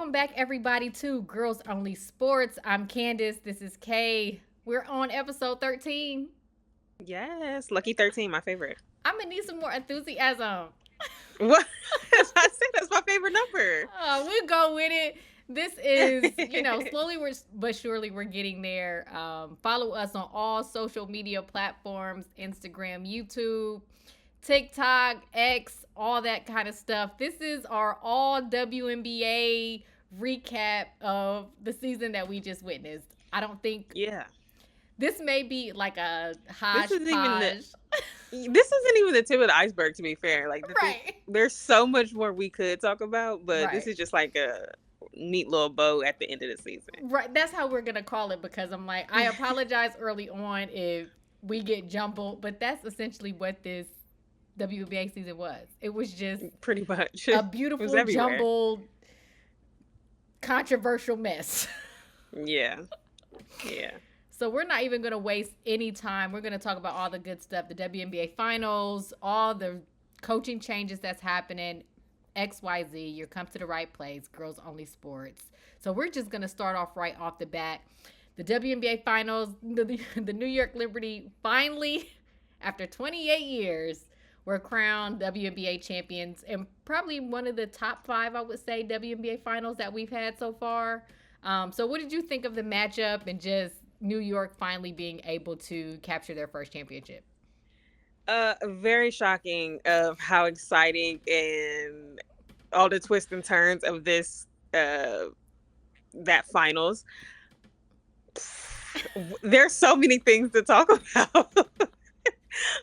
Welcome back, everybody, to Girls Only Sports. I'm Candace. This is Kay. We're on episode 13. Yes, Lucky 13, my favorite. I'm going to need some more enthusiasm. What? I said that's my favorite number. We'll go with it. This is, slowly but surely we're getting there. Follow us on all social media platforms, Instagram, YouTube, TikTok, X, all that kind of stuff. This is our all WNBA recap of the season that we just witnessed. I don't think Yeah. this may be like a This isn't even hodgepodge. this isn't even the tip of the iceberg, to be fair. Like Right. there's so much more we could talk about, but this Right. is just like a neat little bow at the end of the season. Right. That's how we're going to call it because I'm like, I apologize early on if we get jumbled, but that's essentially what this WNBA season was. It was just Pretty much. a It was beautiful, everywhere. jumbled, controversial mess. Yeah. Yeah. So we're not even going to waste any time. We're going to talk about all the good stuff, the WNBA finals, all the coaching changes that's happening, XYZ. You come to the right place, Girls Only Sports. So we're just going to start off right off the bat. The WNBA finals, the New York Liberty finally, after 28 years, were crowned WNBA champions and probably one of the top 5, I would say, WNBA finals that we've had so far. So what did you think of the matchup and just New York finally being able to capture their first championship? Very shocking of how exciting and all the twists and turns of this that finals. There's so many things to talk about.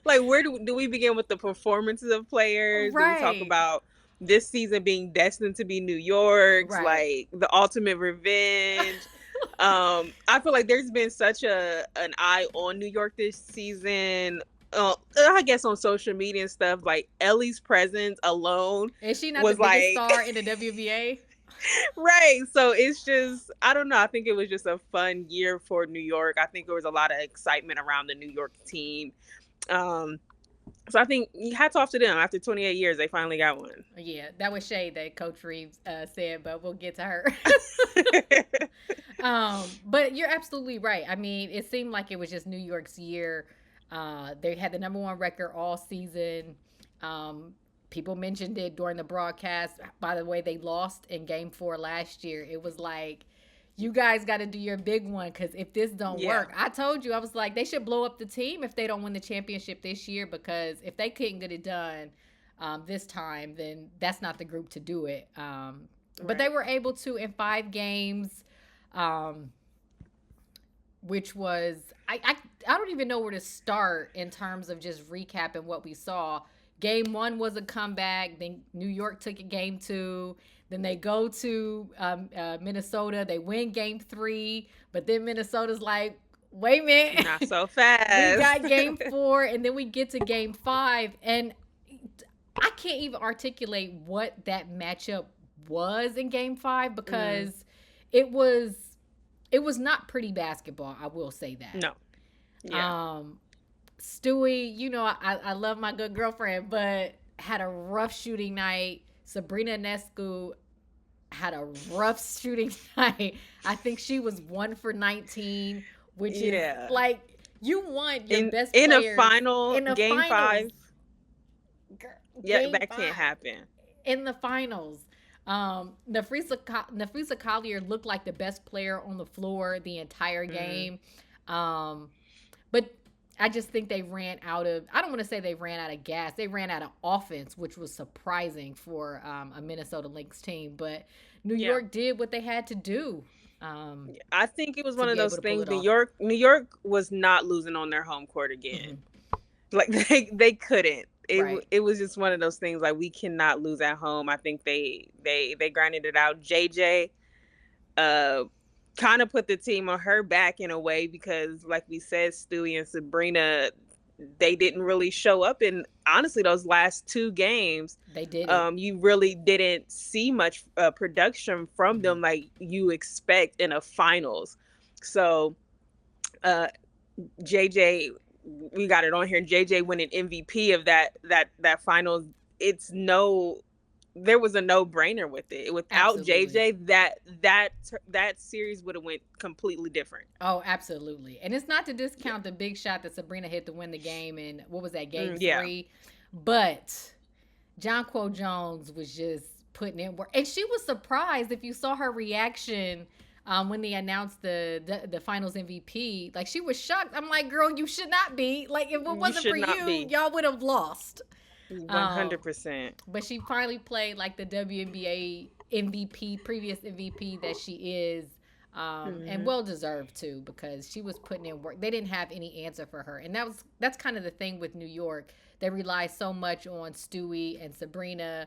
Like, where do we begin with the performances of players? Do we talk Right. about this season being destined to be New York's, Right. like the ultimate revenge? I feel like there's been such an eye on New York this season. I guess on social media and stuff, like Ellie's presence alone Is she not was the biggest like star in the WNBA? right. So it's just, I don't know. I think it was just a fun year for New York. I think there was a lot of excitement around the New York team. So I think hats off to them. After 28 years, they finally got one. Yeah, that was shade that Coach Reeves said, but we'll get to her. But you're absolutely right. I mean, it seemed like it was just New York's year. They had the number 1 record all season. People mentioned it during the broadcast. By the way, they lost in Game 4 last year. It was like, you guys got to do your big one because if this don't work, I told you, I was like, they should blow up the team if they don't win the championship this year, because if they couldn't get it done this time, then that's not the group to do it. But they were able to in 5 games, which was, I don't even know where to start in terms of just recapping what we saw. Game 1 was a comeback. Then New York took it game 2. Then they go to Minnesota. They win game 3. But then Minnesota's like, wait a minute. Not so fast. We got game 4. And then we get to game 5. And I can't even articulate what that matchup was in game 5 because it was not pretty basketball. I will say that. No. Yeah. Stewie, I love my good girlfriend, but had a rough shooting night. Sabrina Nescu had a rough shooting night. I think she was 1 for 19, which is like, you want your best players in a final, in a game finals. 5. Yeah, that 5. can't happen. In the finals. Nafisa Collier looked like the best player on the floor the entire game. But I just think they ran out of, I don't want to say they ran out of gas. They ran out of offense, which was surprising for a Minnesota Lynx team. But New York did what they had to do. I think it was one of those things. New York was not losing on their home court again. Like they couldn't. It was just one of those things, like, we cannot lose at home. I think they grinded it out. JJ kind of put the team on her back in a way because, like we said, Stewie and Sabrina, they didn't really show up in, honestly, those last 2 games. They didn't. You really didn't see much production from them like you expect in a finals. So JJ, we got it on here. JJ winning MVP of that finals. It's no there was a no-brainer with it. Without Absolutely. JJ, that series would have went completely different. Oh, absolutely. And it's not to discount the big shot that Sabrina hit to win the game in, what was that, game Yeah. 3? But Jonquel Jones was just putting in work. And she was surprised, if you saw her reaction when they announced the finals MVP. Like, she was shocked. I'm like, girl, you should not be. Like, if it wasn't for you, y'all would have lost. 100%. But she finally played like the WNBA MVP, previous MVP that she is. And well deserved too, because she was putting in work. They didn't have any answer for her, and that's kind of the thing with New York. They rely so much on Stewie and Sabrina.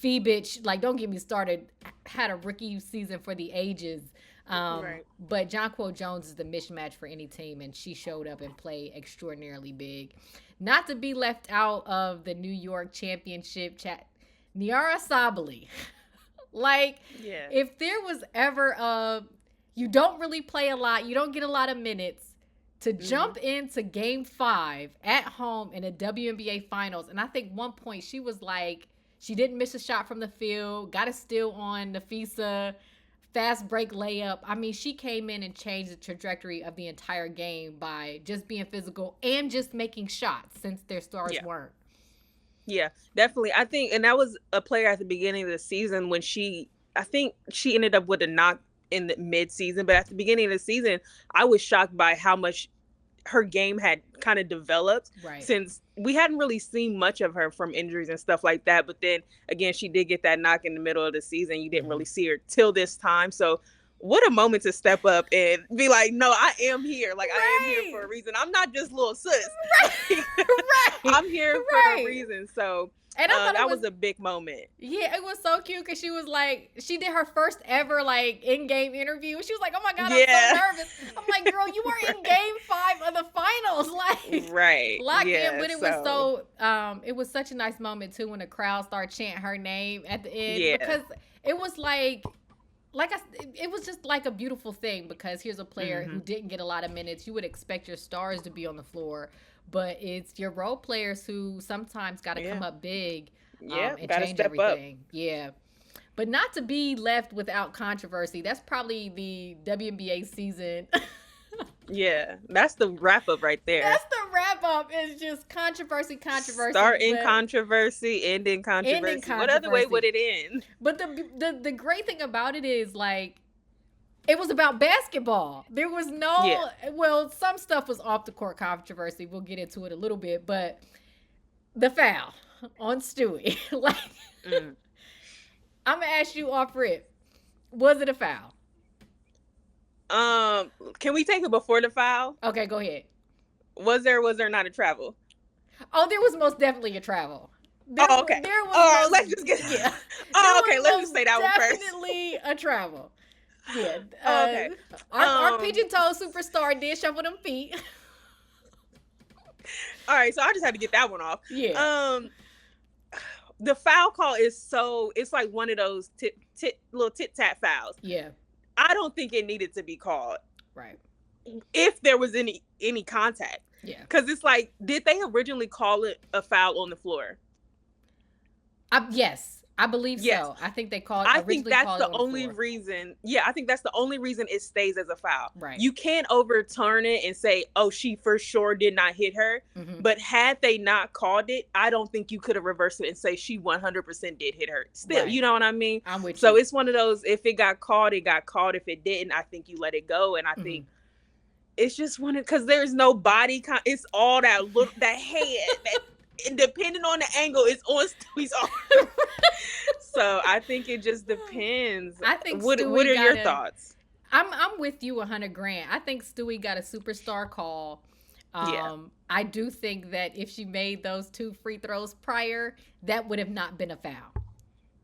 Phoebich, like, don't get me started. Had a rookie season for the ages. Right. But Jonquel Jones is the mismatch for any team, and she showed up and played extraordinarily big. Not to be left out of the New York championship chat, Niara Sabally. Like, yeah. If there was ever you don't really play a lot, you don't get a lot of minutes, to jump into game 5 at home in a WNBA finals. And I think one point she was like, she didn't miss a shot from the field, got a steal on Nafisa, fast break layup. I mean, she came in and changed the trajectory of the entire game by just being physical and just making shots, since their stars weren't. Yeah, definitely. I think, and that was a player at the beginning of the season when I think she ended up with a knock in the mid-season, but at the beginning of the season, I was shocked by how much her game had kind of developed, since we hadn't really seen much of her from injuries and stuff like that. But then again, she did get that knock in the middle of the season. You didn't really see her till this time. So what a moment to step up and be like, no, I am here. Like, I am here for a reason. I'm not just little sis. I'm here for a reason. So and I thought that was a big moment. Yeah, it was so cute, because she was like, she did her first ever like in-game interview. She was like, oh my God, I'm so nervous. I'm like, girl, you were in game 5 of the finals. Like, locked in. But it was such a nice moment too, when the crowd started chanting her name at the end, because it was it was just like a beautiful thing, because here's a player who didn't get a lot of minutes. You would expect your stars to be on the floor, but it's your role players who sometimes got to come up big and change everything. Up. Yeah. But not to be left without controversy. That's probably the WNBA season. Yeah, that's the wrap up right there. That's the wrap up. It's just controversy. Start in controversy, end in controversy. What other way would it end? But the great thing about it is, like, it was about basketball. There was well, some stuff was off the court controversy. We'll get into it a little bit, but the foul on Stewie, like, I'm gonna ask you off rip, was it a foul? Can we take it before the foul? Okay, go ahead. Was there not a travel? Oh, there was most definitely a travel. Okay. Let's just get. Yeah. Okay. Let's just say that one first. Definitely a travel. Yeah. Okay. Our pigeon toe superstar did shuffle them feet. All right, so I just had to get that one off. Yeah. The foul call is it's like one of those little tit-tat fouls. Yeah. I don't think it needed to be called. Right. If there was any contact. Yeah. Because it's like, did they originally call it a foul on the floor? Yes. I believe so. I think they called. I think that's the only reason. Yeah, I think that's the only reason it stays as a foul. Right. You can't overturn it and say, "Oh, she for sure did not hit her." Mm-hmm. But had they not called it, I don't think you could have reversed it and say she 100% did hit her. Still, you know what I mean? I'm with you. So it's one of those. If it got called, it got called. If it didn't, I think you let it go. And I think it's just one because there's no body. It's all that that head that. And depending on the angle, it's on Stewie's arm. So I think it just depends. I think what are your thoughts? I'm with you 100 grand. I think Stewie got a superstar call. I do think that if she made those 2 free throws prior, that would have not been a foul.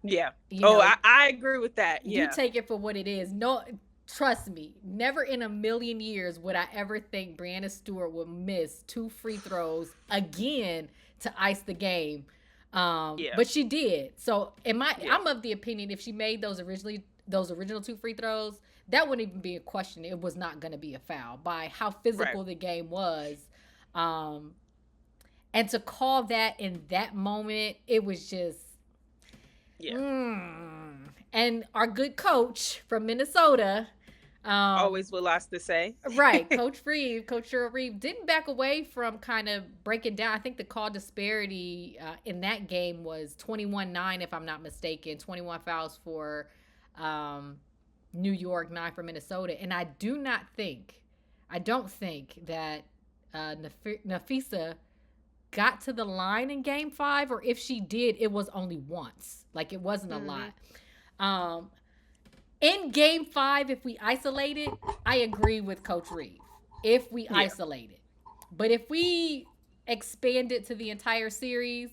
Yeah. I agree with that. Yeah. You take it for what it is. No, trust me, never in a million years would I ever think Breanna Stewart would miss 2 free throws again to ice the game. But she did. So I'm of the opinion if she made those original 2 free throws, that wouldn't even be a question. It was not going to be a foul by how physical the game was. And to call that in that moment, it was just, And our good coach from Minnesota, always with lots to say. Right, Coach Cheryl Reeve didn't back away from kind of breaking down. I think the call disparity in that game was 21-9, if I'm not mistaken. 21 fouls for New York, 9 for Minnesota. And I don't think that Nafisa got to the line in game 5, or if she did, it was only once. Like, it wasn't a lot. In game 5, if we isolate it, I agree with Coach Reeve. If we isolate it. But if we expand it to the entire series,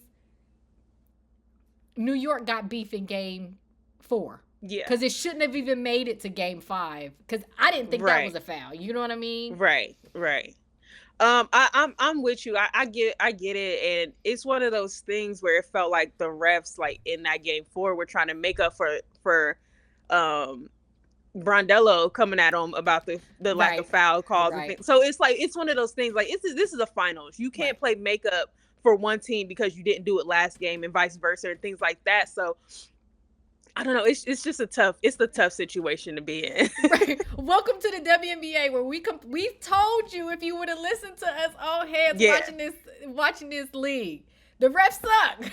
New York got beef in game 4. Yeah. Because it shouldn't have even made it to game 5. Because I didn't think that was a foul. You know what I mean? Right. I'm with you. I get it, and it's one of those things where it felt like the refs, like in that game 4, were trying to make up for Brondello coming at him about the lack of foul calls and things. So it's like, it's one of those things, like, this is a finals. You can't play makeup for one team because you didn't do it last game, and vice versa, and things like that. So I don't know. It's just a tough situation to be in. Right. Welcome to the WNBA, where we told you, if you would have listened to us old heads watching this league, the refs suck.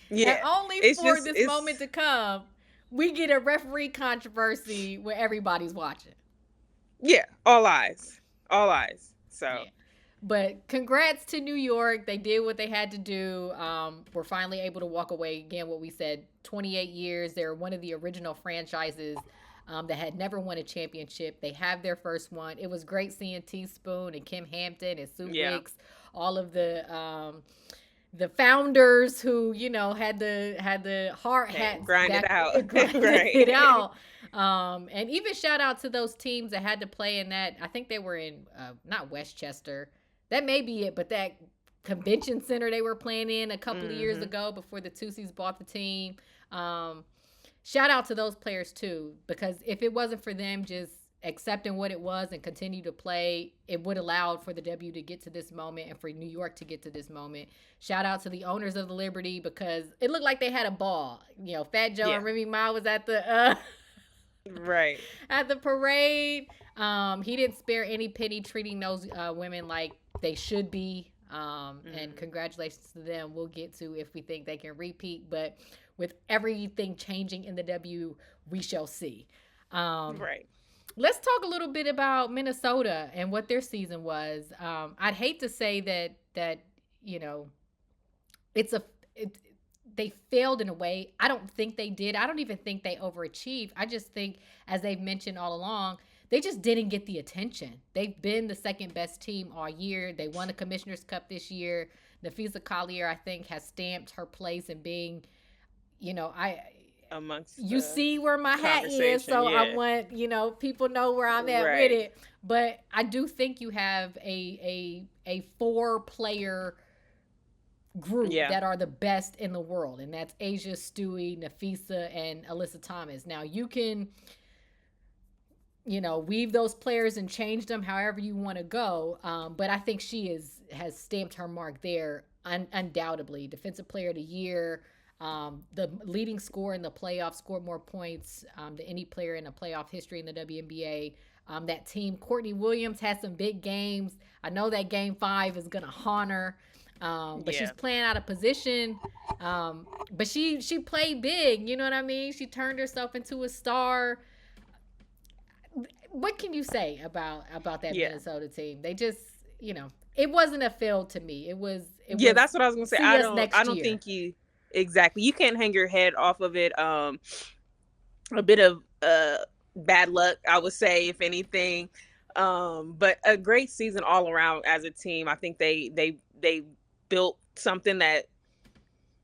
Yeah. And only for this moment to come, we get a referee controversy where everybody's watching. Yeah, all eyes. So. Yeah. But congrats to New York. They did what they had to do. We're finally able to walk away. Again, what we said, 28 years. They're one of the original franchises that had never won a championship. They have their first one. It was great seeing Teaspoon and Kim Hampton and Sue Wicks, all of the founders who, had the hard hats. Grind it out. It out. And even shout out to those teams that had to play in that. I think they were in, not Westchester. That may be it, but that convention center they were playing in a couple of years ago before the Tussies bought the team. Shout out to those players too, because if it wasn't for them just accepting what it was and continue to play, it would allow for the W to get to this moment and for New York to get to this moment. Shout out to the owners of the Liberty, because it looked like they had a ball. Fat Joe and Remy Ma was at the at the parade. He didn't spare any penny, treating those women like they should be. And congratulations to them. We'll get to if we think they can repeat, but with everything changing in the W, we shall see. Let's talk a little bit about Minnesota and what their season was. I'd hate to say that they failed in a way. I don't think they did. I don't even think they overachieved. I just think, as they've mentioned all along, they just didn't get the attention. They've been the second best team all year. They won the Commissioner's Cup this year. Nafisa Collier, I think, has stamped her place in being, amongst you see where my hat is, so I want people know where I'm at with it. But I do think you have a 4-player group that are the best in the world, and that's Asia, Stewie, Nafisa, and Alyssa Thomas. Now you can weave those players and change them however you want to go, but I think she has stamped her mark there undoubtedly. Defensive Player of the Year, the leading scorer in the playoffs, scored more points than any player in the playoff history in the WNBA. That team, Courtney Williams, had some big games. I know that game 5 is going to haunt her, but she's playing out of position. But she played big, you know what I mean? She turned herself into a star. What can you say about that Minnesota team? They just, it wasn't a fail to me. It was that's what I was going to say. I don't think you can't hang your head off of it. A bit of bad luck, I would say, if anything. But a great season all around as a team. I think they built something that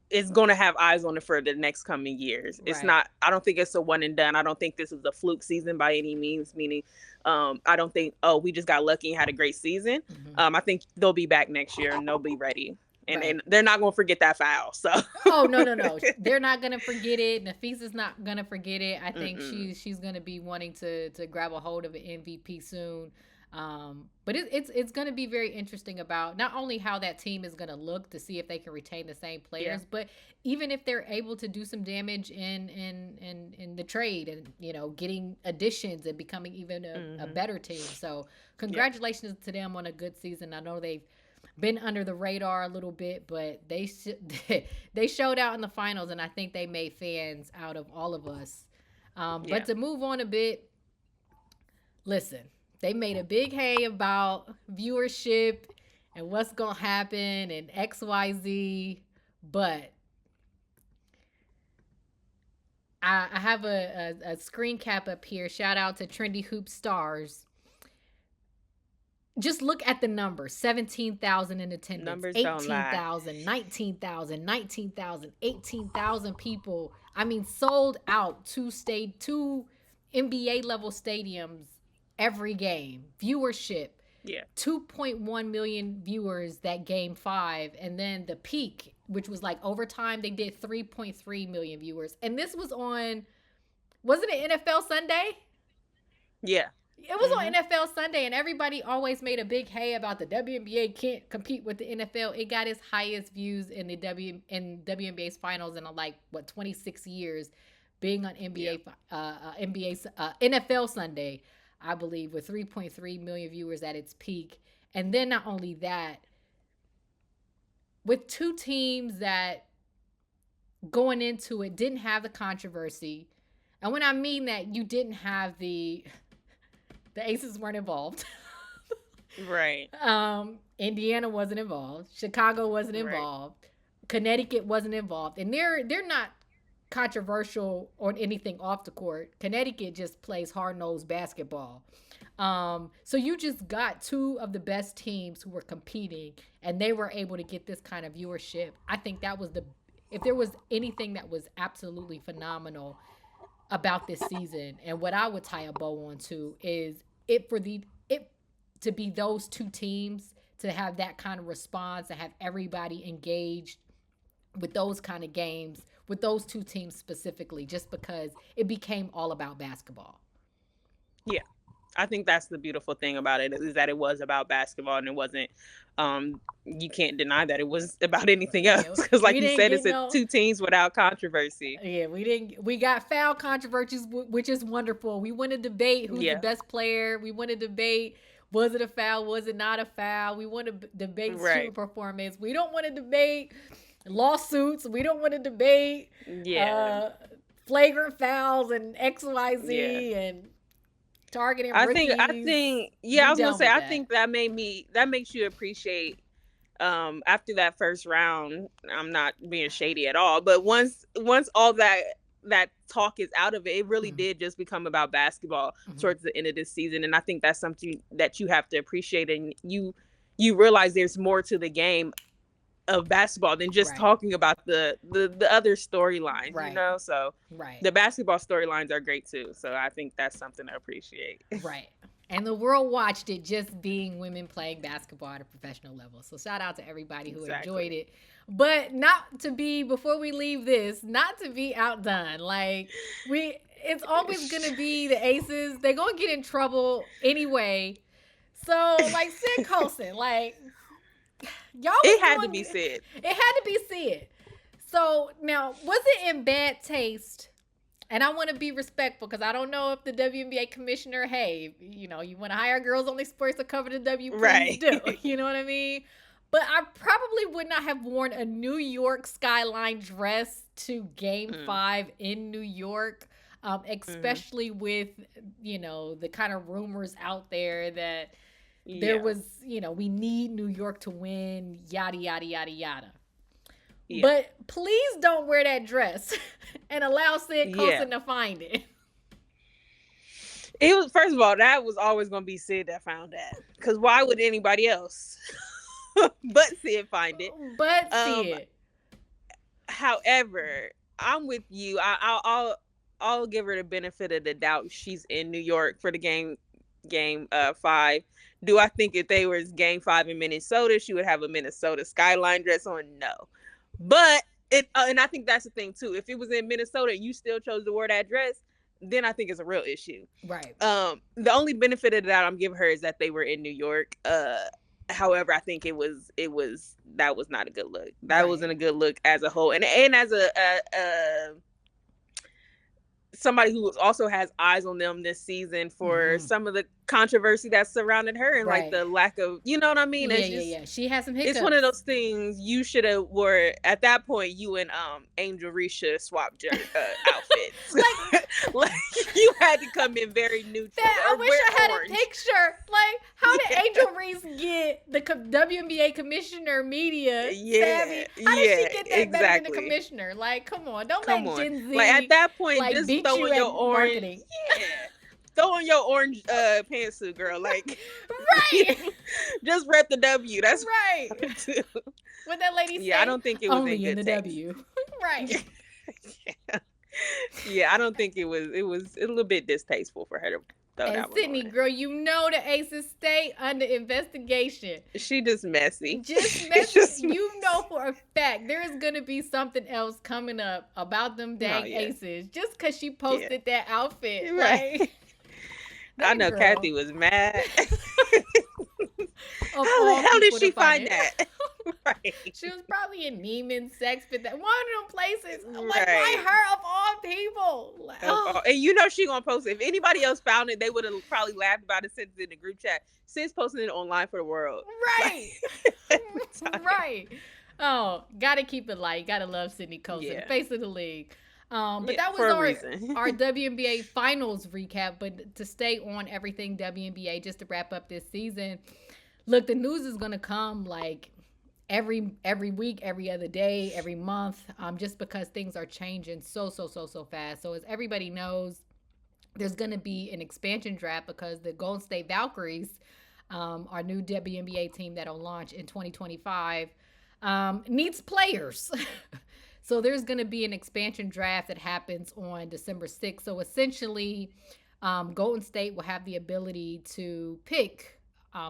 is going to have eyes on it for the next coming years. It's not, I don't think it's a one and done. I don't think this is a fluke season by any means, meaning I don't think, we just got lucky and had a great season. I think they'll be back next year and they'll be ready. And they're not going to forget that foul. So. Oh, no. They're not going to forget it. Nafisa's not going to forget it. I think she's going to be wanting to grab a hold of an MVP soon. But it's going to be very interesting about not only how that team is going to look to see if they can retain the same players, but even if they're able to do some damage in the trade and, you know, getting additions and becoming even a better team. So congratulations to them on a good season. I know they've been under the radar a little bit, but they they showed out in the finals, and I think they made fans out of all of us. But to move on a bit, listen, they made a big hay about viewership and what's going to happen and XYZ, but I have a screen cap up here. Shout out to Trendy Hoop Stars. Just look at the numbers. 17,000 in attendance. Numbers 18,000, 19,000, 19,000, 18,000 people. I mean, sold out two NBA level stadiums every game. Viewership. 2.1 million viewers that game 5. And then the peak, which was like overtime, they did 3.3 million viewers. And this was on, wasn't it NFL Sunday? Yeah. It was on NFL Sunday, and everybody always made a big hay about the WNBA can't compete with the NFL. It got its highest views in the WNBA's finals in 26 years, being on NFL Sunday, I believe, with 3.3 million viewers at its peak. And then not only that, with two teams that going into it didn't have the controversy, and when I mean that, you didn't have the Aces weren't involved. Right. Indiana wasn't involved. Chicago wasn't involved. Connecticut wasn't involved. And they're not controversial on anything off the court. Connecticut just plays hard-nosed basketball. So you just got two of the best teams who were competing, and they were able to get this kind of viewership. I think that was if there was anything that was absolutely phenomenal about this season, and what I would tie a bow on to is it to be those two teams, to have that kind of response, to have everybody engaged with those kind of games, with those two teams specifically, just because it became all about basketball. Yeah. I think that's the beautiful thing about it, is that it was about basketball, and it wasn't, you can't deny that it was about anything else. Because like you said, it's two teams without controversy. Yeah, we got foul controversies, which is wonderful. We want to debate who's the best player. We want to debate, was it a foul? Was it not a foul? We want to debate shooting performance. We don't want to debate lawsuits. We don't want to debate flagrant fouls and XYZ and targeting rookies. I was gonna say, I think that makes you appreciate, after that first round, I'm not being shady at all, but once all that talk is out of it, it really did just become about basketball towards the end of this season. And I think that's something that you have to appreciate, and you realize there's more to the game of basketball than just talking about the other storylines, you know? So the basketball storylines are great too. So I think that's something to appreciate. Right. And the world watched it just being women playing basketball at a professional level. So shout out to everybody who enjoyed it. But before we leave this, not to be outdone. Like, it's always going to be the Aces. They're going to get in trouble anyway. So, like, Sid Colson, like, it had to be said. It had to be said. So now, was it in bad taste? And I want to be respectful, because I don't know if the WNBA commissioner, hey, you know, you want to hire Girls Only Sports to cover the W, please do. You know what I mean? But I probably would not have worn a New York skyline dress to Game 5 in New York, especially with, you know, the kind of rumors out there that there was, you know, we need New York to win, yada, yada, yada, yada. Yeah. But please don't wear that dress and allow Sid Colson to find it. It was, first of all, that was always going to be Sid that found that. Because why would anybody else but Sid find it? But Sid. However, I'm with you. I'll give her the benefit of the doubt. She's in New York for the game 5. Do I think if they was Game 5 in Minnesota, she would have a Minnesota skyline dress on? No. But and I think that's the thing too. If it was in Minnesota and you still chose to wear that dress, then I think it's a real issue. Right. The only benefit of that I'm giving her is that they were in New York. However, I think that was not a good look. That wasn't a good look as a whole, and as a somebody who also has eyes on them this season for some of the controversy that surrounded her and like the lack of, you know what I mean? Yeah. She has some hiccups. It's one of those things you should have wore at that point. You and Angel Reese should have swapped your outfits. like you had to come in very neutral. I wish I had a picture. Like, how did Angel Reese get the WNBA commissioner media savvy? How did she get that better than the commissioner? Like, come on, don't let Gen Z like at that point just beat throw you in your orange. Marketing. Yeah. Throw on your orange pantsuit, girl. Like, right. Just rep the W. That's right. What that lady said. Yeah, I don't think it was only in the taste. W. Right. Yeah, I don't think it was. It was a little bit distasteful for her to throw that one. Sydney, girl, you know the Aces stay under investigation. She just messy. Just messy. You know for a fact there is gonna be something else coming up about them dang Aces just because she posted that outfit. Right. Like, I know girl. Kathy was mad. How the hell did she find that? Right. She was probably in Neiman's Sex Fit, that one of them places. Like, why her of all people? Like, and you know she gonna post it. If anybody else found it, they would have probably laughed about it since in the group chat. Since posting it online for the world. Right. Right. Oh, gotta keep it light. Gotta love Sydney Colson, face of the league. But that was our WNBA finals recap. But to stay on everything WNBA, just to wrap up this season, look, the news is gonna come like every week, every other day, every month, just because things are changing so fast. So as everybody knows, there's gonna be an expansion draft because the Golden State Valkyries, our new WNBA team that'll launch in 2025, needs players. So there's going to be an expansion draft that happens on December 6th. So essentially, Golden State will have the ability to pick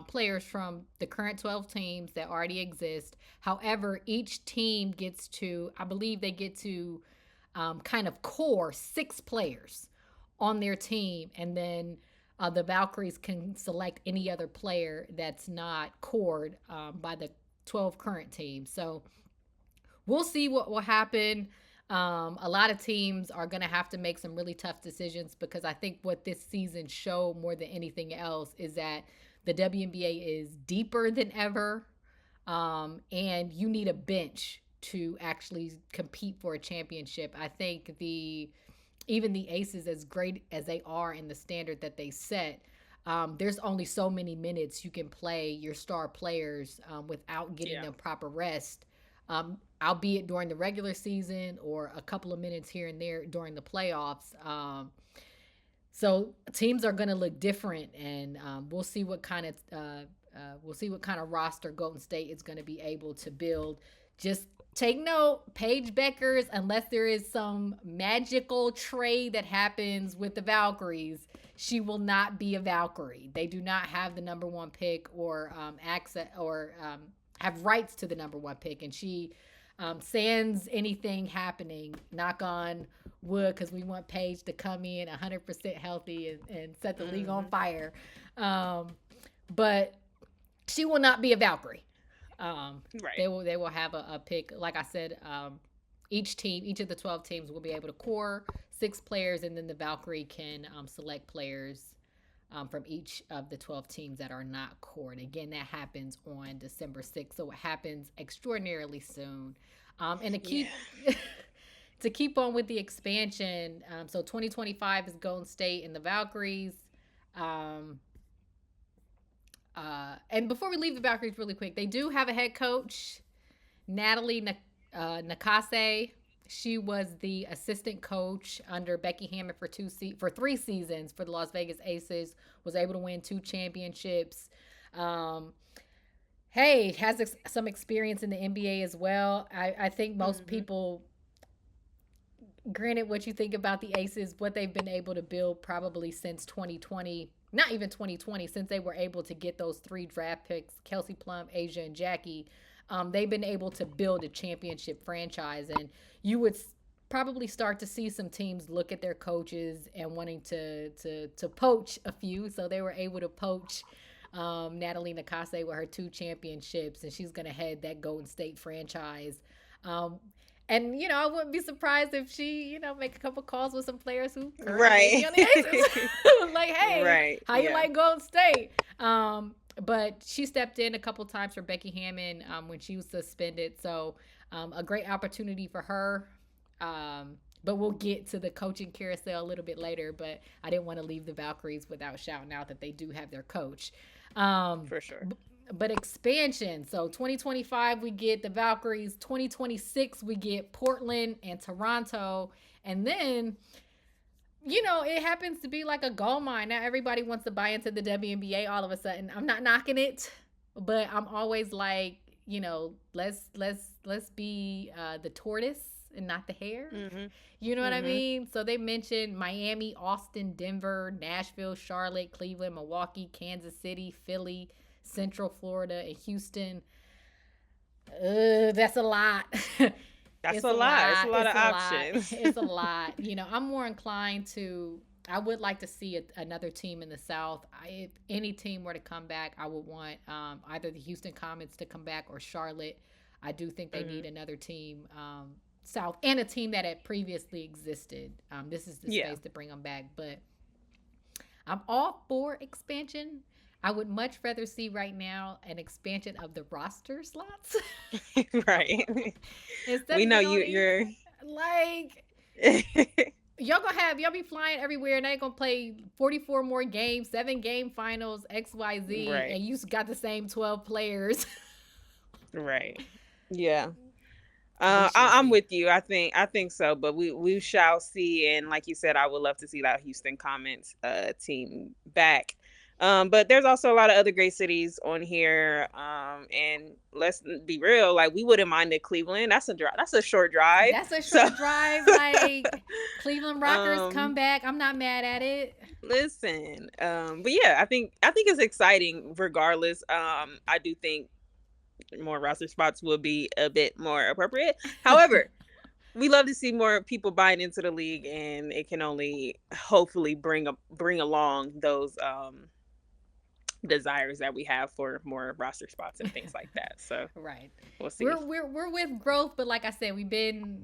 players from the current 12 teams that already exist. However, each team gets to, I believe they get to kind of core 6 players on their team. And then the Valkyries can select any other player that's not cored by the 12 current teams. So we'll see what will happen. A lot of teams are going to have to make some really tough decisions because I think what this season showed more than anything else is that the WNBA is deeper than ever, and you need a bench to actually compete for a championship. I think even the Aces, as great as they are in the standard that they set, there's only so many minutes you can play your star players without getting them proper rest. Albeit during the regular season or a couple of minutes here and there during the playoffs. So teams are going to look different, and we'll see what kind of roster Golden State is going to be able to build. Just take note, Paige Beckers, unless there is some magical trade that happens with the Valkyries, she will not be a Valkyrie. They do not have the number 1 pick or access or have rights to the number 1 pick, and she sans anything happening, knock on wood, because we want Paige to come in 100% healthy and set the league on fire. But she will not be a Valkyrie. Right. They will have a pick. Like I said, each of the 12 teams will be able to core 6 players, and then the Valkyrie can select players from each of the 12 teams that are not core. And again, that happens on December 6th. So it happens extraordinarily soon. And to keep on with the expansion, so 2025 is Golden State and the Valkyries. And before we leave the Valkyries really quick, they do have a head coach, Natalie Nakase. She was the assistant coach under Becky Hammond for 3 seasons for the Las Vegas Aces, was able to win 2 championships. Has some experience in the NBA as well. I think most people, granted what you think about the Aces, what they've been able to build probably since 2020, not even 2020, since they were able to get those 3 draft picks, Kelsey Plum, Asia, and Jackie. They've been able to build a championship franchise, and you would probably start to see some teams look at their coaches and wanting to poach a few. So they were able to poach Natalie Nakase with her 2 championships, and she's going to head that Golden State franchise. Um, and I wouldn't be surprised if she, make a couple calls with some players who currently may be on the Aces. Like, hey, how you like Golden State? But she stepped in a couple times for Becky Hammon when she was suspended. So a great opportunity for her. But we'll get to the coaching carousel a little bit later. But I didn't want to leave the Valkyries without shouting out that they do have their coach. For sure. But expansion. So 2025, we get the Valkyries. 2026, we get Portland and Toronto. And then, it happens to be like a gold mine. Now everybody wants to buy into the WNBA all of a sudden. I'm not knocking it, but I'm always like, let's be the tortoise and not the hare. Mm-hmm. You know what I mean? So they mentioned Miami, Austin, Denver, Nashville, Charlotte, Cleveland, Milwaukee, Kansas City, Philly, Central Florida, and Houston. That's a lot. That's a lot. It's a lot of options. It's a lot. I'm more inclined to, I would like to see another team in the South. If any team were to come back, I would want either the Houston Comets to come back or Charlotte. I do think they need another team South, and a team that had previously existed. This is the space to bring them back. But I'm all for expansion. I would much rather see right now an expansion of the roster slots. Right. We know you're like y'all be flying everywhere, and they gonna play 44 more games, 7-game finals, XYZ, right. And you got the same 12 players. Right. Yeah. I'm with you. I think so, but we shall see. And like you said, I would love to see that Houston Comets team back. But there's also a lot of other great cities on here. And let's be real, like we wouldn't mind it. Cleveland. That's a drive. That's a short drive. Drive. Like Cleveland Rockers come back. I'm not mad at it. Listen. But yeah, I think it's exciting regardless. I do think more roster spots will be a bit more appropriate. However, we love to see more people buying into the league, and it can only hopefully bring along those desires that we have for more roster spots and things like that. So right, we'll see. We're with growth, but like I said, we've been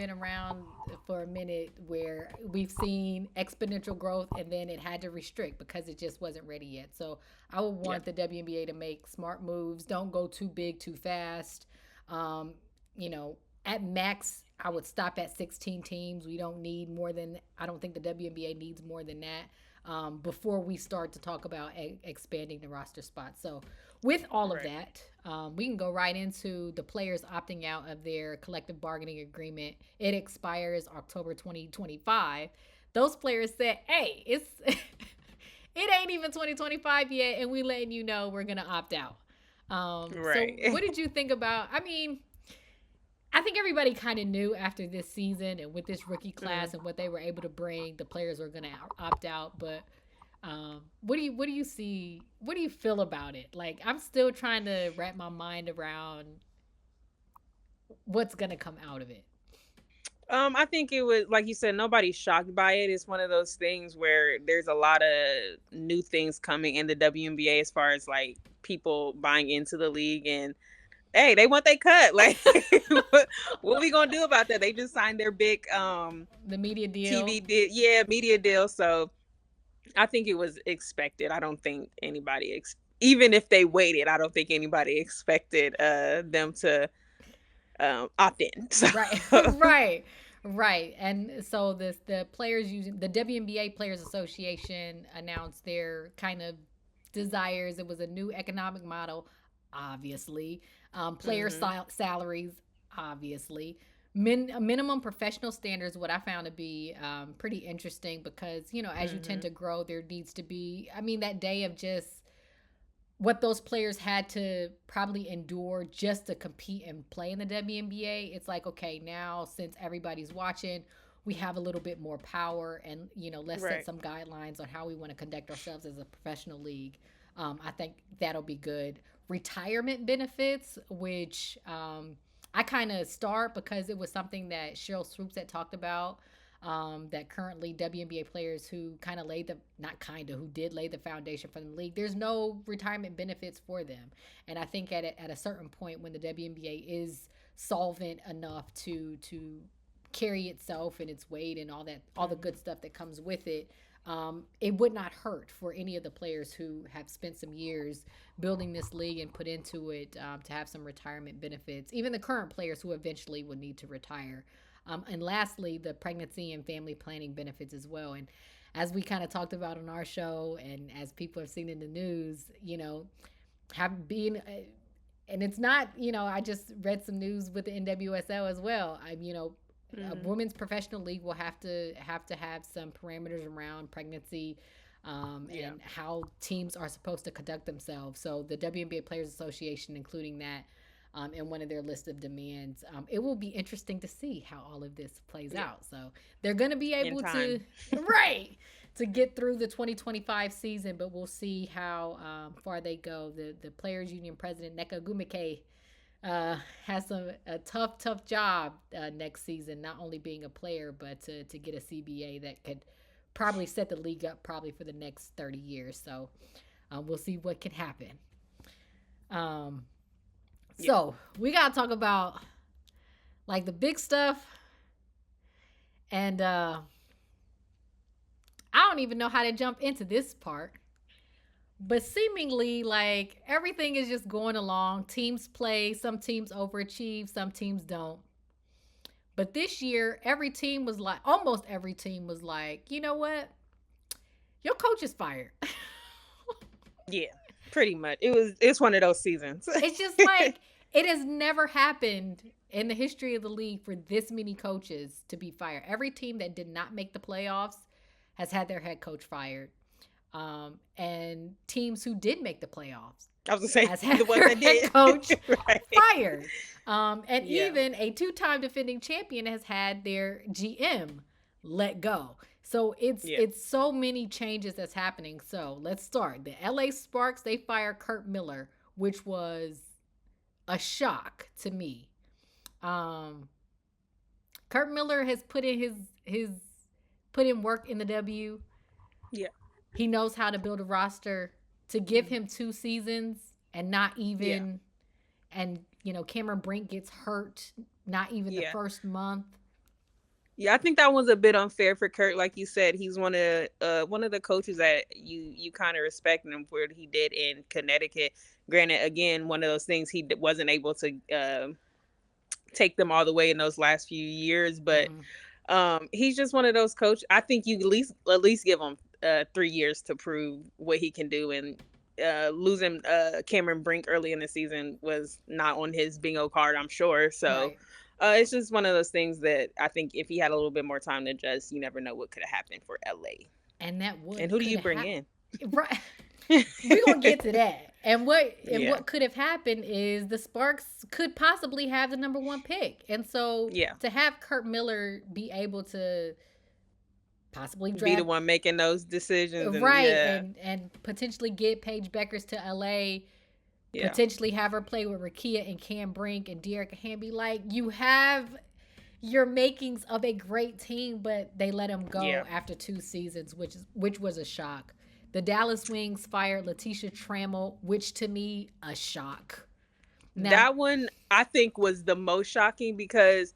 around for a minute where we've seen exponential growth, and then it had to restrict because it just wasn't ready yet. So I would want the WNBA to make smart moves. Don't go too big too fast. At max, I would stop at 16 teams. We don't need more than. I don't think the WNBA needs more than that. Before we start to talk about expanding the roster spots. So with all of that, we can go right into the players opting out of their collective bargaining agreement. It expires October 2025. Those players said, hey, it ain't even 2025 yet, and we letting you know we're going to opt out. Right. So what did you think about, I think everybody kind of knew after this season and with this rookie class and what they were able to bring, the players were going to opt out. But what do you see? What do you feel about it? Like, I'm still trying to wrap my mind around what's going to come out of it. I think it was, like you said, nobody's shocked by it. It's one of those things where there's a lot of new things coming in the WNBA as far as like people buying into the league, and hey, they want their cut. Like, what we gonna do about that? They just signed their big the media deal. TV deal. Yeah, media deal. So I think it was expected. I don't think anybody even if they waited, I don't think anybody expected them to opt in. So. Right. And so the players using the WNBA Players Association announced their kind of desires. It was a new economic model, obviously. Player salaries, obviously. Minimum professional standards, what I found to be pretty interesting because, as you tend to grow, there needs to be, that day of just what those players had to probably endure just to compete and play in the WNBA. It's like, okay, now since everybody's watching, we have a little bit more power and, let's set some guidelines on how we want to conduct ourselves as a professional league. I think that'll be good. Retirement benefits, which I kind of start because it was something that Cheryl Swoops had talked about. That currently WNBA players who kind of laid the who did lay the foundation for the league. There's no retirement benefits for them, and I think at a certain point when the WNBA is solvent enough to carry itself and its weight and all the good stuff that comes with it, it would not hurt for any of the players who have spent some years building this league and put into it to have some retirement benefits. Even the current players who eventually would need to retire. And lastly, the pregnancy and family planning benefits as well. And as we kind of talked about on our show, and as people have seen in the news, and it's not, I just read some news with the NWSL as well. A women's professional league will have to have some parameters around pregnancy and how teams are supposed to conduct themselves. So the WNBA Players Association, including that in one of their list of demands. It will be interesting to see how all of this plays out. So they're going to be able to get through the 2025 season, but we'll see how far they go. The Players Union president, Neka Gumike, has a tough job next season, not only being a player, but to get a CBA that could probably set the league up probably for the next 30 years. So we'll see what can happen. So we got to talk about like the big stuff. And I don't even know how to jump into this part. But seemingly, like, everything is just going along. Teams play. Some teams overachieve. Some teams don't. But this year, almost every team was like, you know what? Your coach is fired. Yeah, pretty much. It's one of those seasons. It's just like, it has never happened in the history of the league for this many coaches to be fired. Every team that did not make the playoffs has had their head coach fired. And teams who did make the playoffs, I was going to say, the ones that did, coach fired. And even a 2-time defending champion has had their GM let go. So it's so many changes that's happening. So let's start. The LA Sparks, they fired Kurt Miller, which was a shock to me. Kurt Miller has put in put in work in the W. Yeah. He knows how to build a roster. To give him 2 seasons and not even, and Cameron Brink gets hurt, not even the first month. Yeah, I think that one's a bit unfair for Kurt. Like you said, he's one of the coaches that you kind of respect him for what he did in Connecticut. Granted, again, one of those things he wasn't able to take them all the way in those last few years, but he's just one of those coaches. I think you at least give him 3 years to prove what he can do, and losing Cameron Brink early in the season was not on his bingo card, I'm sure. So it's just one of those things that I think if he had a little bit more time to adjust, you never know what could have happened for LA. And that would. And who do you bring in? Right. We're gonna get to that. And what could have happened is the Sparks could possibly have the number 1 pick, and so to have Kurt Miller be able to possibly be the one making those decisions, and potentially get Paige Beckers to LA, potentially have her play with Rakia and Cam Brink and Dearica Hamby. Like, you have your makings of a great team, but they let him go after 2 seasons, which was a shock. The Dallas Wings fired Letitia Trammell, which to me, a shock. Now, that one I think was the most shocking because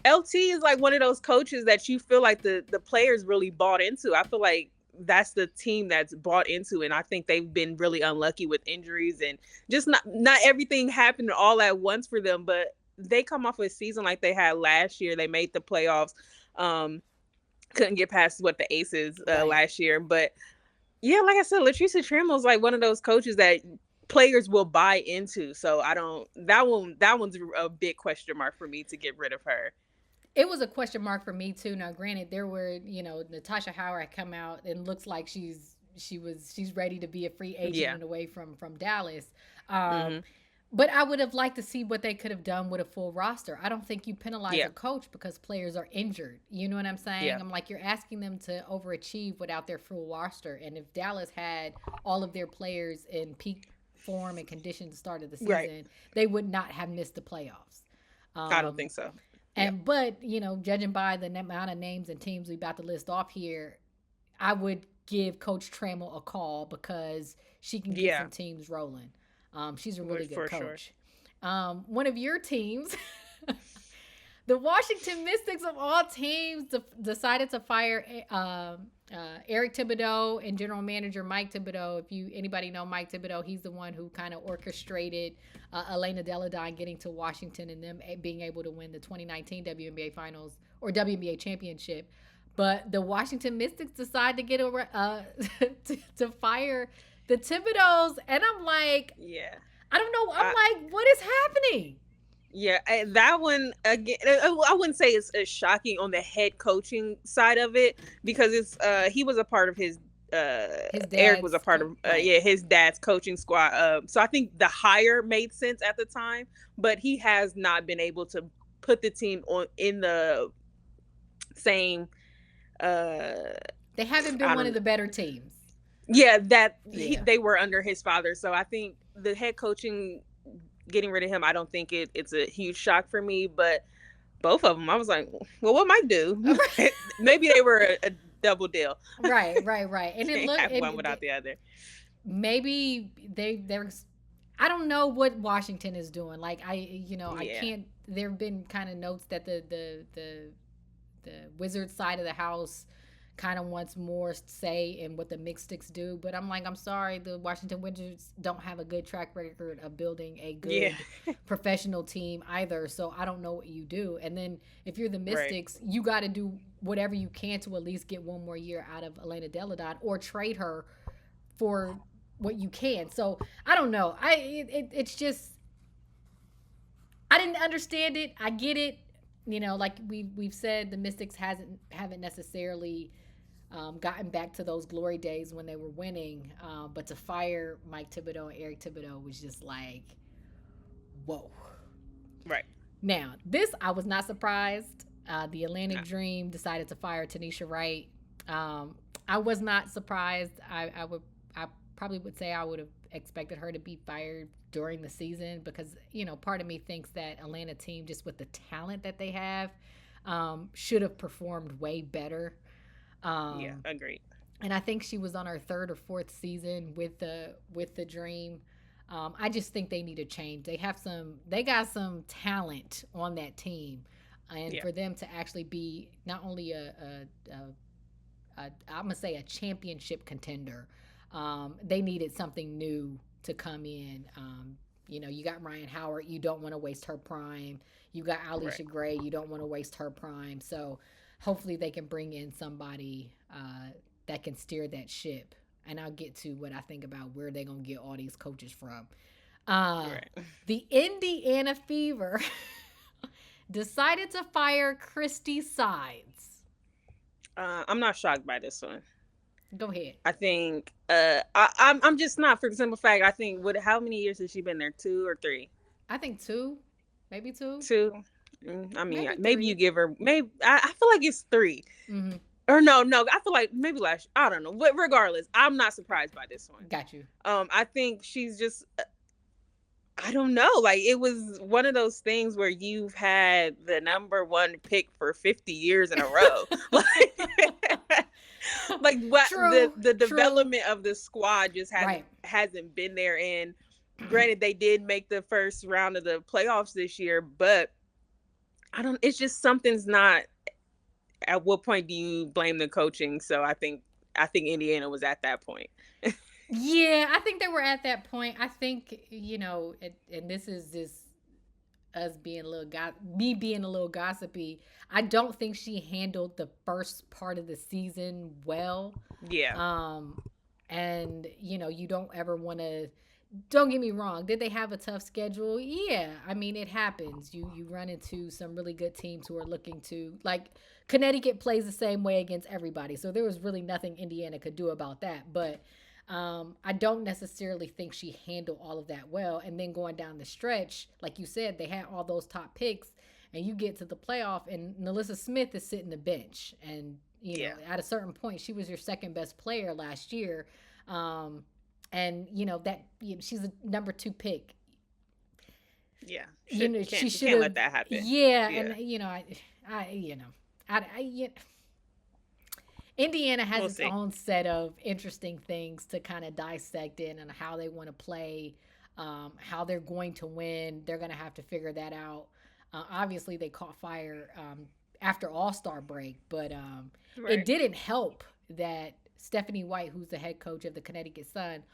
LT is like one of those coaches that you feel like the players really bought into. I feel like that's the team that's bought into, and I think they've been really unlucky with injuries and just not everything happened all at once for them, but they come off a season like they had last year. They made the playoffs, couldn't get past the Aces last year, but yeah, like I said, Latricia Trammell is like one of those coaches that players will buy into. So that one's a big question mark for me to get rid of her. It was a question mark for me too. Now, granted, there were, Natasha Howard had come out and looks like she's ready to be a free agent and away from Dallas. But I would have liked to see what they could have done with a full roster. I don't think you penalize a coach because players are injured. You know what I'm saying? I'm like, you're asking them to overachieve without their full roster. And if Dallas had all of their players in peak form and condition to start of the season, they would not have missed the playoffs. I don't think so. But judging by the amount of names and teams we about to list off here, I would give Coach Trammell a call because she can get some teams rolling. She's a really good coach. Sure. One of your teams, the Washington Mystics of all teams, decided to fire Eric Thibodeau and general manager Mike Thibodeau. If anybody know Mike Thibodeau, he's the one who kind of orchestrated Elena Deladine getting to Washington and them being able to win the 2019 WNBA Finals or WNBA Championship. But the Washington Mystics decide to get to fire the Thibodeaus, and I'm like, I don't know. I'm like, what is happening? Yeah, that one again. I wouldn't say it's shocking on the head coaching side of it because it's he was a part of his Eric was a part of his dad's coaching squad. So I think the hire made sense at the time, but he has not been able to put the team in the same. They haven't been one of the better teams. Yeah, they were under his father. So I think the head coaching, getting rid of him, I don't think it's a huge shock for me. But both of them, I was like, well, what Mike do? Maybe they were a double deal. Right. And it looked one without the other. Maybe they're. I don't know what Washington is doing. Like I can't. There have been kind of notes that the Wizards side of the house kind of wants more say in what the Mystics do, but I'm like, I'm sorry, the Washington Wizards don't have a good track record of building a good professional team either, so I don't know what you do. And then if you're the Mystics, you got to do whatever you can to at least get one more year out of Elena Deladine or trade her for what you can. So I don't know. It's just, I didn't understand it. I get it. Like we've said, the Mystics haven't necessarily gotten back to those glory days when they were winning. But to fire Mike Thibodeau and Eric Thibodeau was just like, whoa. Right. Now, this I was not surprised. The Atlantic Dream decided to fire Tanisha Wright. I was not surprised. I probably would say I would have expected her to be fired during the season because, part of me thinks that Atlanta team, just with the talent that they have, should have performed way better. Agreed. And I think she was on her third or fourth season with the Dream. I just think they need a change. They got some talent on that team, and for them to actually be not only I'm gonna say a championship contender, they needed something new to come in. You got Ryan Howard. You don't want to waste her prime. You got Alicia Gray. You don't want to waste her prime. So hopefully they can bring in somebody that can steer that ship. And I'll get to what I think about where they're going to get all these coaches from. The Indiana Fever decided to fire Christy Sides. I'm not shocked by this one. Go ahead. I think I'm just not, for the simple fact, I think how many years has she been there? 2 or 3? I think 2, maybe 2. 2. I mean, maybe you give her maybe. I feel like it's 3. Mm-hmm. Or no. I feel like maybe last. I don't know. But regardless, I'm not surprised by this one. Got you. I think she's just. I don't know. Like, it was one of those things where you've had the number 1 pick for 50 years in a row. Like what the development of the squad just hasn't been there. And granted, they did make the first round of the playoffs this year, but it's just something's not. At what point do you blame the coaching? So I think Indiana was at that point. Yeah, I think they were at that point. I think, and this is just us being a little gossipy. I don't think she handled the first part of the season well. Yeah. And you don't ever want to. Don't get me wrong. Did they have a tough schedule? Yeah. I mean, it happens. You run into some really good teams who are looking to, like, Connecticut plays the same way against everybody. So there was really nothing Indiana could do about that. But I don't necessarily think she handled all of that well. And then going down the stretch, like you said, they had all those top picks, and you get to the playoff, and Nalissa Smith is sitting the bench. And, at a certain point, she was your second best player last year. And, she's a number 2 pick. Yeah, she should can't have. let that happen. Yeah, and I Indiana has its own set of interesting things to kind of dissect in and how they want to play, how they're going to win. They're going to have to figure that out. Obviously, they caught fire after All-Star break, but it didn't help that Stephanie White, who's the head coach of the Connecticut Sun,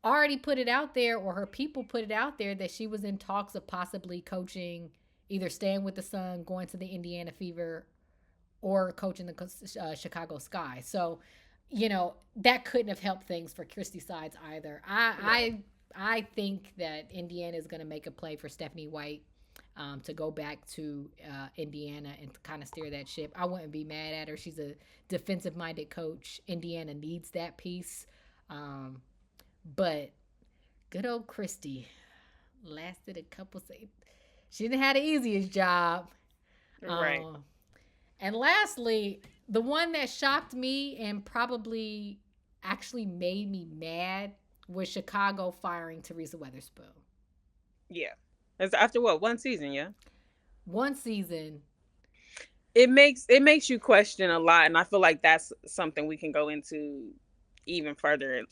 already put it out there, or her people put it out there, that she was in talks of possibly coaching, either staying with the Sun, going to the Indiana Fever, or coaching the Chicago Sky. So, that couldn't have helped things for Christy Sides either. I think that Indiana is going to make a play for Stephanie White to go back to Indiana and kind of steer that ship. I wouldn't be mad at her. She's a defensive-minded coach. Indiana needs that piece. But good old Christy lasted a couple seconds. She didn't have the easiest job. Right. And lastly, the one that shocked me and probably actually made me mad was Chicago firing Teresa Weatherspoon. Yeah. It's after what? One season, yeah? One season. It makes you question a lot, and I feel like that's something we can go into even further.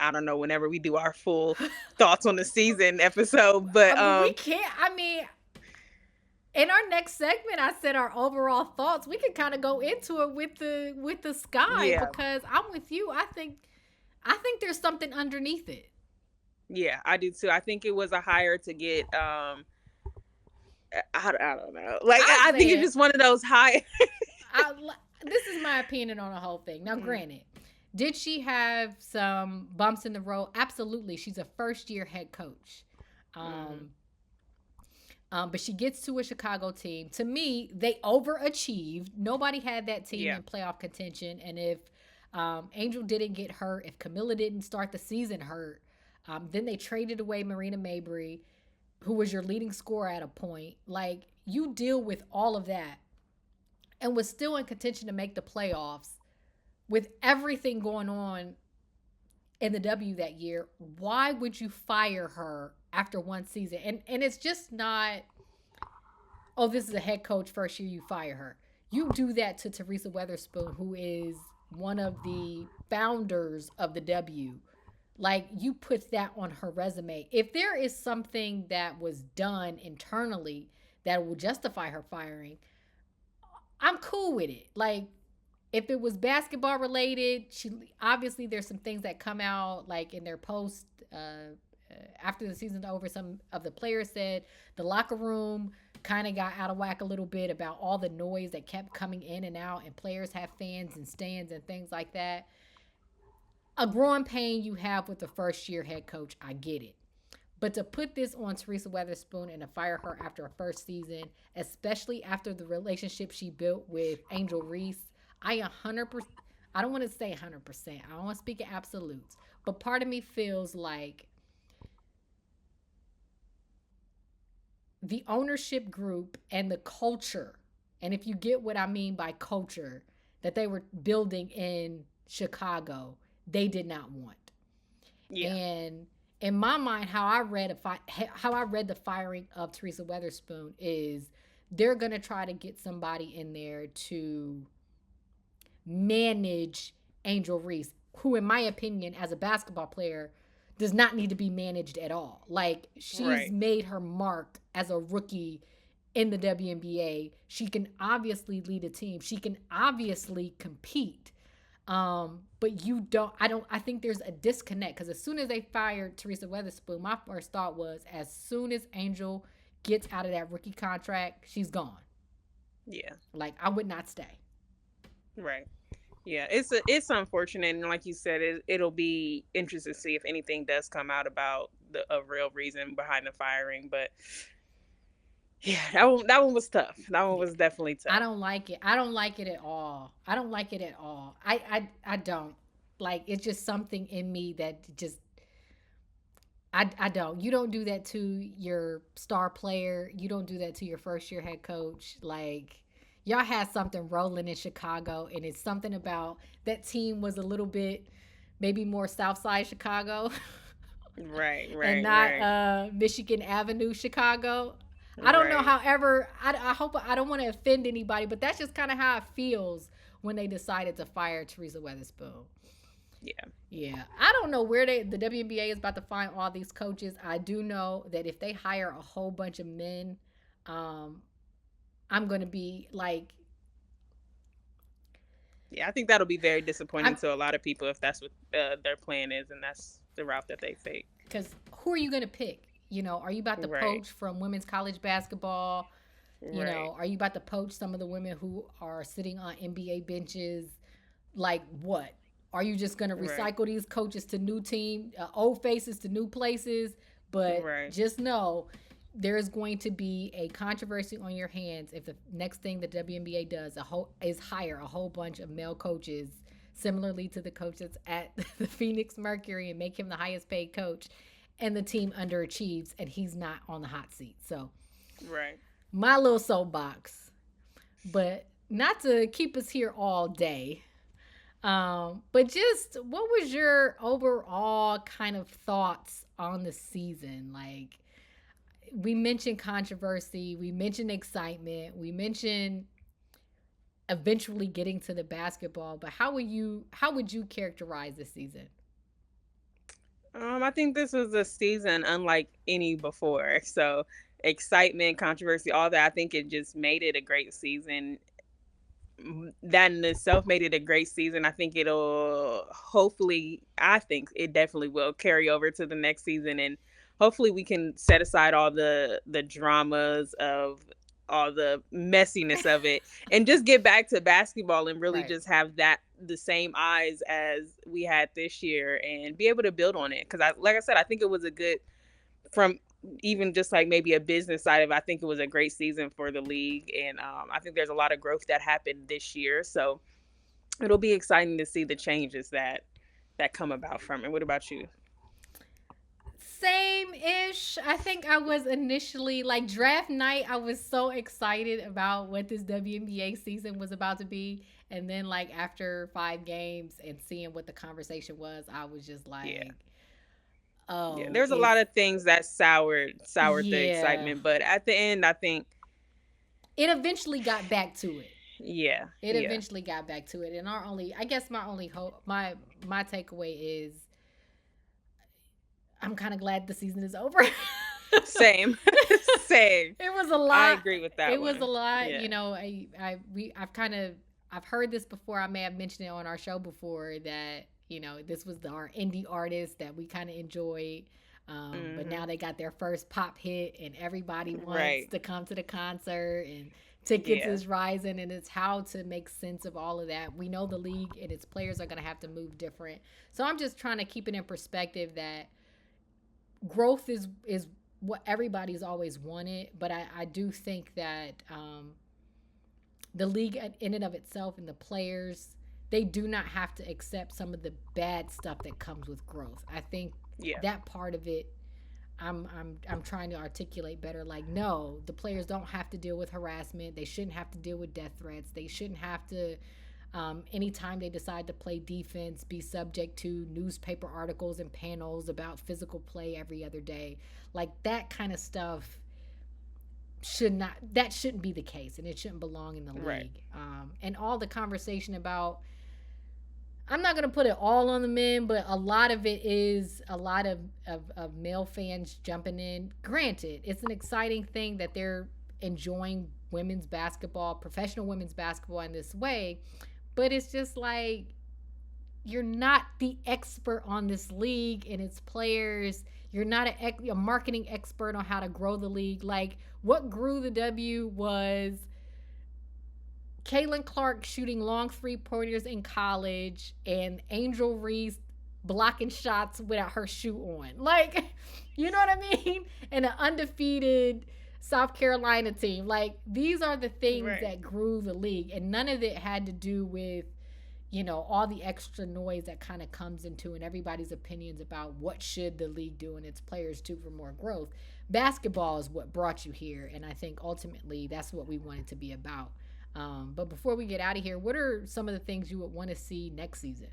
I don't know, whenever we do our full thoughts on the season episode, but we can't. In our next segment, I said our overall thoughts. We can kind of go into it with the Sky, because I'm with you. I think there's something underneath it. Yeah, I do too. I think it was a hire to get I don't know. Like, I think it's just one of those hires. This is my opinion on the whole thing. Now, granted, did she have some bumps in the road? Absolutely. She's a first-year head coach. But she gets to a Chicago team. To me, they overachieved. Nobody had that team in playoff contention. And if Angel didn't get hurt, if Camilla didn't start the season hurt, then they traded away Marina Mabry, who was your leading scorer at a point. Like, you deal with all of that and was still in contention to make the playoffs with everything going on in the W that year. Why would you fire her after one season? And it's just not, oh, this is a head coach, first year you fire her. You do that to Teresa Weatherspoon, who is one of the founders of the W. Like, you put that on her resume. If there is something that was done internally that will justify her firing, I'm cool with it. Like, if it was basketball related, obviously there's some things that come out, like in their post after the season's over. Some of the players said the locker room kind of got out of whack a little bit about all the noise that kept coming in and out, and players have fans and stands and things like that. A growing pain you have with the first-year head coach, I get it. But to put this on Teresa Weatherspoon and to fire her after a first season, especially after the relationship she built with Angel Reese, I don't want to say 100%. I don't want to speak in absolutes. But part of me feels like the ownership group and the culture, and if you get what I mean by culture, that they were building in Chicago, they did not want. Yeah. And in my mind, how I read the firing of Teresa Weatherspoon is they're going to try to get somebody in there to manage Angel Reese, who, in my opinion, as a basketball player, does not need to be managed at all. Like, she's made her mark as a rookie in the WNBA. She can obviously lead a team. She can obviously compete. But I think there's a disconnect, because as soon as they fired Teresa Weatherspoon, my first thought was, as soon as Angel gets out of that rookie contract, she's gone. Yeah. Like, I would not stay. Right. Yeah, it's unfortunate, and like you said, it'll be interesting to see if anything does come out about a real reason behind the firing. But yeah, that one was tough. That one was definitely tough. I don't like it. I don't like it at all. I don't. Like, it's just something in me that just I don't. You don't do that to your star player. You don't do that to your first year head coach. Like, y'all had something rolling in Chicago, and it's something about that team was a little bit maybe more South Side Chicago. Right, and right, not right, Michigan Avenue, Chicago. I don't know. right. However, I hope I don't want to offend anybody, but that's just kind of how it feels when they decided to fire Teresa Weatherspoon. Yeah. Yeah, I don't know where the WNBA is about to find all these coaches. I do know that if they hire a whole bunch of men, um, I'm gonna be like, Yeah, I think that'll be very I'm disappointing to a lot of people if that's what their plan is and that's the route that they take. because who are you gonna pick? You know, are you about to Right, poach from women's college basketball? You right, know, are you about to poach some of the women who are sitting on NBA benches? Like what? Are you just going to right, recycle these coaches to new team, old faces to new places? But right. just know there's going to be a controversy on your hands if the next thing the WNBA does is hire a whole bunch of male coaches similarly to the coaches at the Phoenix Mercury and make him the highest paid coach and the team underachieves and he's not on the hot seat. So, Right. my little soapbox, but not to keep us here all day. But just what was your overall kind of thoughts on the season? Like we mentioned controversy, we mentioned excitement, we mentioned eventually getting to the basketball, but how would you characterize this season? I think this was a season unlike any before. So excitement, controversy, all that. I think it just made it a great season. That in itself made it a great season. I think it'll hopefully, I think it definitely will carry over to the next season, and hopefully we can set aside all the dramas of all the messiness of it and just get back to basketball and really Right. just have that the same eyes as we had this year and be able to build on it because I like I said I think it was a good from even just like maybe a business side of it, I think it was a great season for the league. And I think there's a lot of growth that happened this year. So it'll be exciting to see the changes that come about from it. What about you? Same ish. I think I was initially like draft night. I was so excited about what this WNBA season was about to be. And then, like, after 5 games and seeing what the conversation was, I was just Yeah. like, Yeah. oh, There's a lot it's, of things that soured the yeah. excitement. But at the end, I think, It eventually got back to it. yeah, It yeah. eventually got back to it. And I guess my only hope, my takeaway is I'm kind of glad the season is over. Same. Same. It was a I lot. agree with that It was a one. lot. Yeah. I've heard this before. I may have mentioned it on our show before that this was our indie artist that we kind of enjoyed. But Hmm. now they got their first pop hit, and everybody wants Right. to come to the concert, and tickets Yeah. is rising, and it's how to make sense of all of that. We know the league and its players are going to have to move different. So I'm just trying to keep it in perspective that growth is what everybody's always wanted, but I do think that the league in and of itself and the players, they do not have to accept some of the bad stuff that comes with growth. I think Yeah. that part of it, I'm trying to articulate better. Like, no, the players don't have to deal with harassment. They shouldn't have to deal with death threats. They shouldn't have to, anytime they decide to play defense, be subject to newspaper articles and panels about physical play every other day. Like that kind of stuff shouldn't be the case, and it shouldn't belong in the Right. league. And all the conversation about, I'm not gonna put it all on the men, but a lot of it is a lot of male fans jumping in. Granted, it's an exciting thing that they're enjoying women's basketball, professional women's basketball in this way, but it's just like you're not the expert on this league and its players. You're not a marketing expert on how to grow the league. Like what grew the W was Caitlin Clark shooting long 3 pointers in college and Angel Reese blocking shots without her shoe on. Like, you know what I mean? And an undefeated South Carolina team. Like, these are the things Right. that grew the league. And none of it had to do with, all the extra noise that kind of comes into and everybody's opinions about what should the league do and its players do for more growth. Basketball is what brought you here. And I think ultimately that's what we want it to be about. But before we get out of here, what are some of the things you would want to see next season?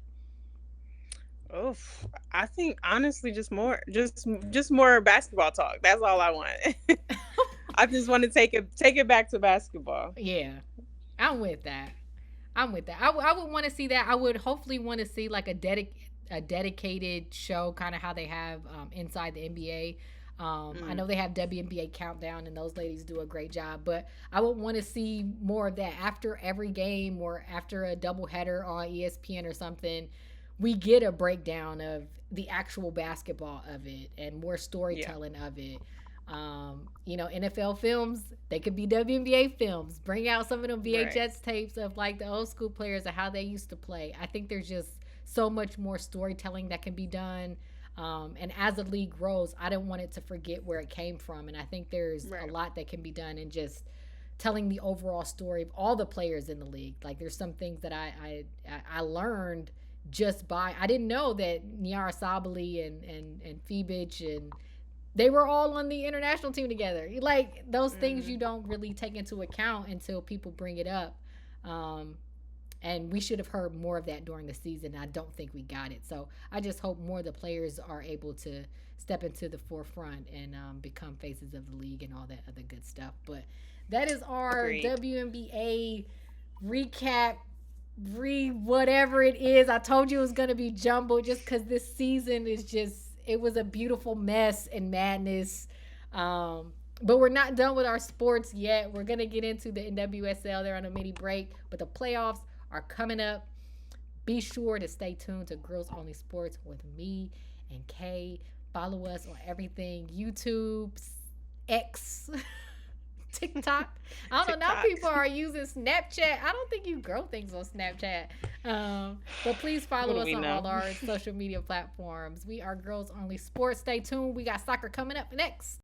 Oof. I think honestly, just more basketball talk. That's all I want. I just want to take it back to basketball. Yeah, I'm with that. I'm with that. I would want to see that. I would hopefully want to see like a dedicated show, kind of how they have inside the NBA. I know they have WNBA Countdown, and those ladies do a great job. But I would want to see more of that after every game or after a doubleheader on ESPN or something. We get a breakdown of the actual basketball of it and more storytelling of it. NFL films, they could be WNBA films. Bring out some of them VHS tapes of like the old school players and how they used to play. I think there's just so much more storytelling that can be done. And as the league grows, I don't want it to forget where it came from. And I think there's a lot that can be done in just telling the overall story of all the players in the league. Like there's some things that I learned just by, I didn't know that Niara Sabali and Phoebich and they were all on the international team together. Like those things you don't really take into account until people bring it up. And we should have heard more of that during the season. I don't think we got it. So I just hope more of the players are able to step into the forefront and become faces of the league and all that other good stuff. But that is our WNBA recap, whatever it is. I told you it was going to be jumbled just because this season is just, it was a beautiful mess and madness. But we're not done with our sports yet. We're going to get into the NWSL. They're on a mini break, but the playoffs are coming up. Be sure to stay tuned to Girls Only Sports with me and Kay. Follow us on everything, YouTube, X, TikTok. I don't know. Now people are using Snapchat. I don't think you grow things on Snapchat. But please follow us on all our social media platforms. We are Girls Only Sports. Stay tuned. We got soccer coming up next.